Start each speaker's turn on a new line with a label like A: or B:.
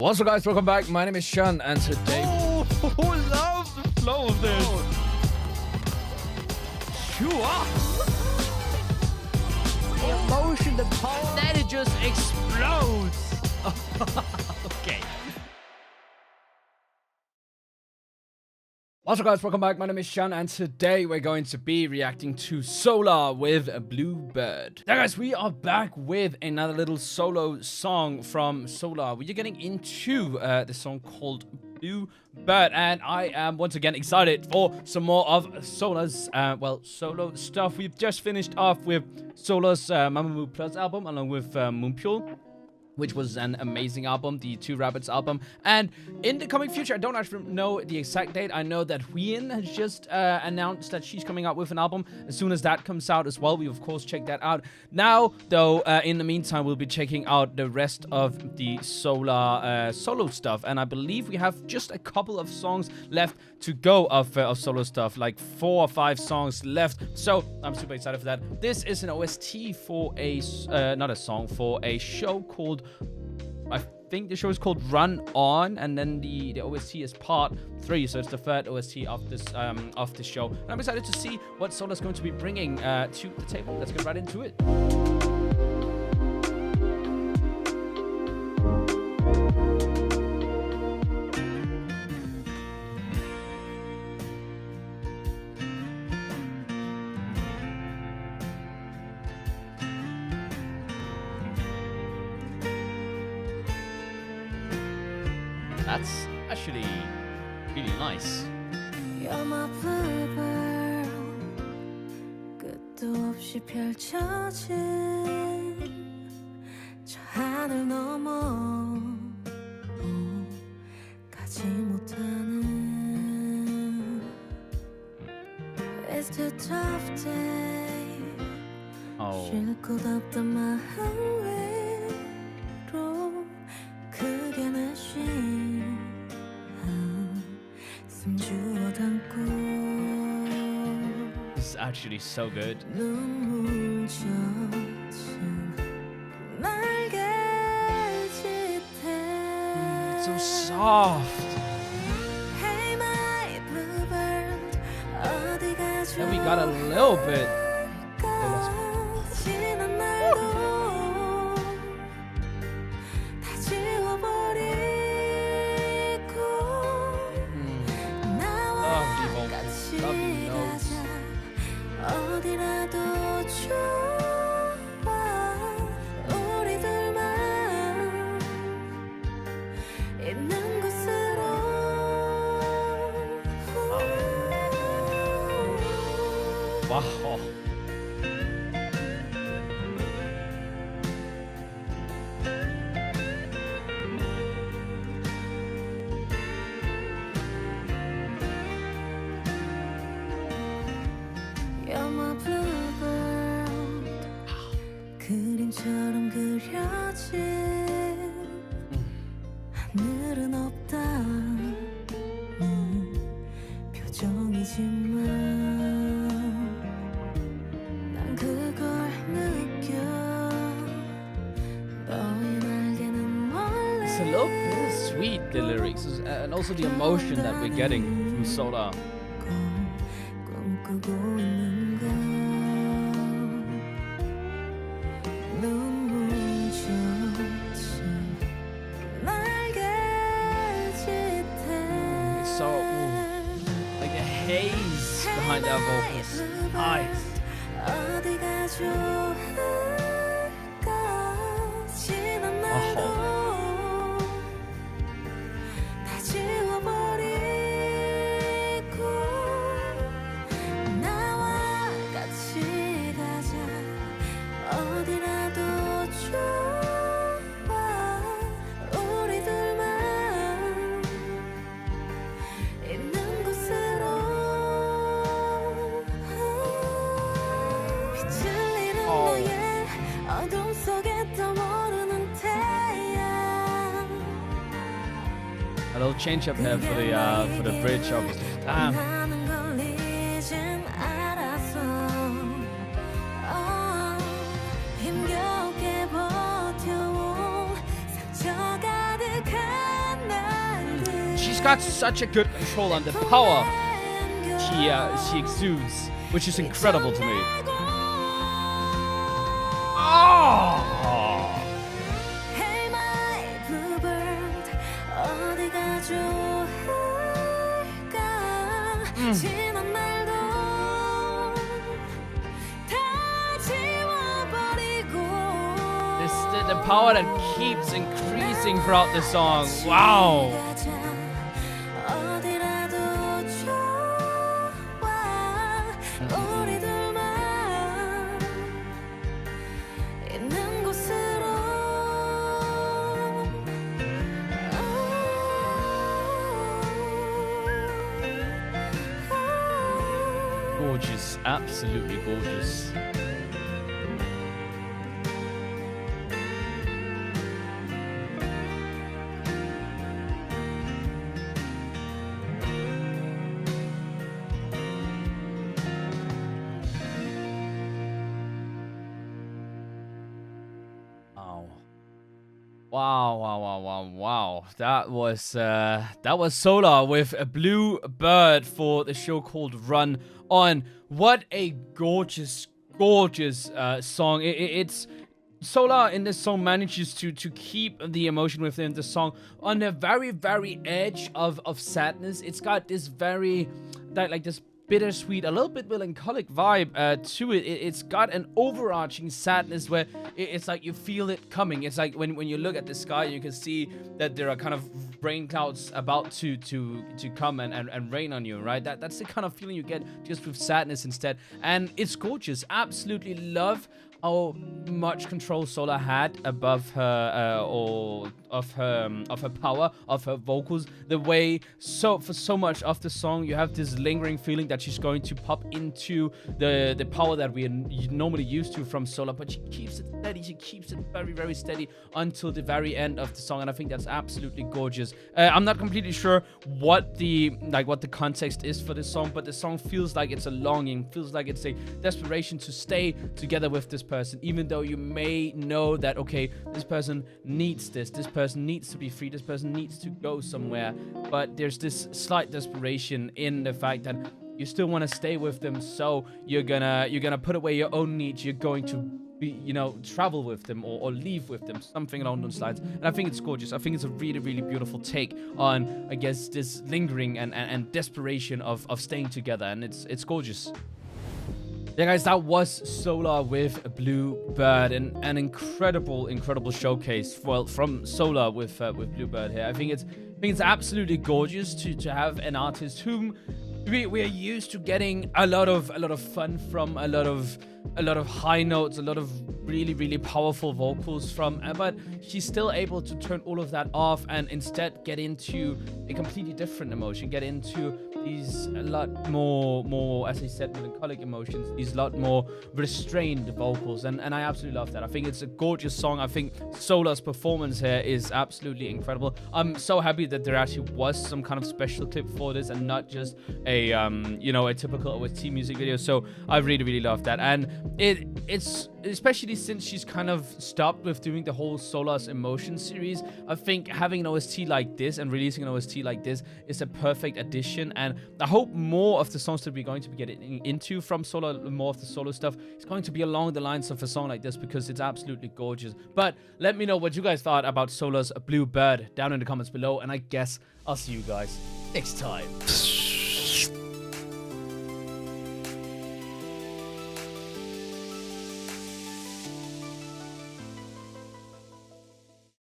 A: What's up, guys? Welcome back. My name is Shun, and today...
B: Oh, love the flow of this. Sure. The emotion, the power. Then it just explodes. Okay.
A: What's up, guys? Welcome back. My name is Shun, and today we're going to be reacting to Solar with Bluebird. Now, guys, we are back with another little solo song from Solar. We are getting into the song called Bluebird, and I am once again excited for some more of Solar's, solo stuff. We've just finished off with Solar's MAMAMOO Plus album along with Moonpure, which was an amazing album, the Two Rabbits album. And in the coming future, I don't actually know the exact date. I know that Hween has just announced that she's coming out with an album. As soon as that comes out as well, we of course check that out. Now, though, in the meantime, we'll be checking out the rest of the Solar solo stuff. And I believe we have just a couple of songs left to go of solo stuff, like 4 or 5 songs left. So I'm super excited for that. This is an OST for a, not a song, for a show called, I think the show is called Run On, and then the OST is part 3, so it's the third OST of this show. And I'm excited to see what Solar's going to be bringing to the table. Let's get right into it. That's actually really nice.
C: You're my bluebird. 끝도 없이 펼쳐진 저 하늘 넘어 가지 못하는 It's a tough day. 쉴 곳 없던 마음 위로 크게 내쉬
A: This is actually so good. It's so soft. And we got a little bit. Wow.
C: You're my bluebird. 그림처럼 그려진 하늘은 없다는 표정이지만
A: It's a little bit sweet, the lyrics, and also the emotion that we're getting from Solar. It's so, like the haze behind our vocals. Nice. A little change up here for the bridge, obviously. Damn.
C: 힘겹게 버텨온 상처 가득한
A: she's got such a good control on the power she exudes, which is incredible to me. Oh!
C: Hey my bluebird 어디가 좋을까 지난 날도 다 지워버리고
A: The power that keeps increasing throughout the song. Wow.
C: 어디라도 좋아 우리 둘만 있는 곳으로
A: Gorgeous, absolutely gorgeous. Wow. That was Solar with a Blue Bird for the show called Run On. What a gorgeous song. It's Solar in this song manages to keep the emotion within the song on the very edge of sadness. It's got this very this bittersweet, a little bit melancholic vibe to it. It's got an overarching sadness where it's like you feel it coming. It's like when you look at the sky, you can see that there are kind of rain clouds about to come and rain on you, right? That's the kind of feeling you get just with sadness instead. And it's gorgeous. Absolutely love how much control Solar had above her or of her power, of her vocals. The way for so much of the song you have this lingering feeling that she's going to pop into the power that we are normally used to from Solar, but she keeps it steady. She keeps it very steady until the very end of the song, and I think that's absolutely gorgeous. I'm not completely sure what the context is for this song, but the song feels like it's a longing, feels like it's a desperation to stay together with this person, even though you may know that, okay, this person needs this person needs to be free, this person needs to go somewhere, but there's this slight desperation in the fact that you still want to stay with them, so you're gonna put away your own needs, you're going to be, travel with them or leave with them, something along those lines. And I think it's gorgeous. I think it's a really beautiful take on, I guess, this lingering and desperation of staying together, and it's gorgeous. Yeah, guys, that was Solar with Blue Bird, and an incredible showcase from Solar with Blue Bird here. I think it's absolutely gorgeous to have an artist whom we are used to getting a lot of fun from, a lot of high notes, a lot of really powerful vocals from, but she's still able to turn all of that off and instead get into a completely different emotion, get into these a lot more, as I said, melancholic emotions, these lot more restrained vocals, and I absolutely love that. I think it's a gorgeous song. I think Solar's performance here is absolutely incredible. I'm so happy that there actually was some kind of special clip for this and not just a a typical OST music video. So I really love that, and it's especially since she's kind of stopped with doing the whole Solar's Emotion series. I think having an OST like this and releasing an OST like this is a perfect addition, and I hope more of the songs that we're going to be getting into from Solar, more of the solo stuff, is going to be along the lines of a song like this, because it's absolutely gorgeous. But let me know what you guys thought about Solar's Blue Bird down in the comments below, and I guess I'll see you guys next time.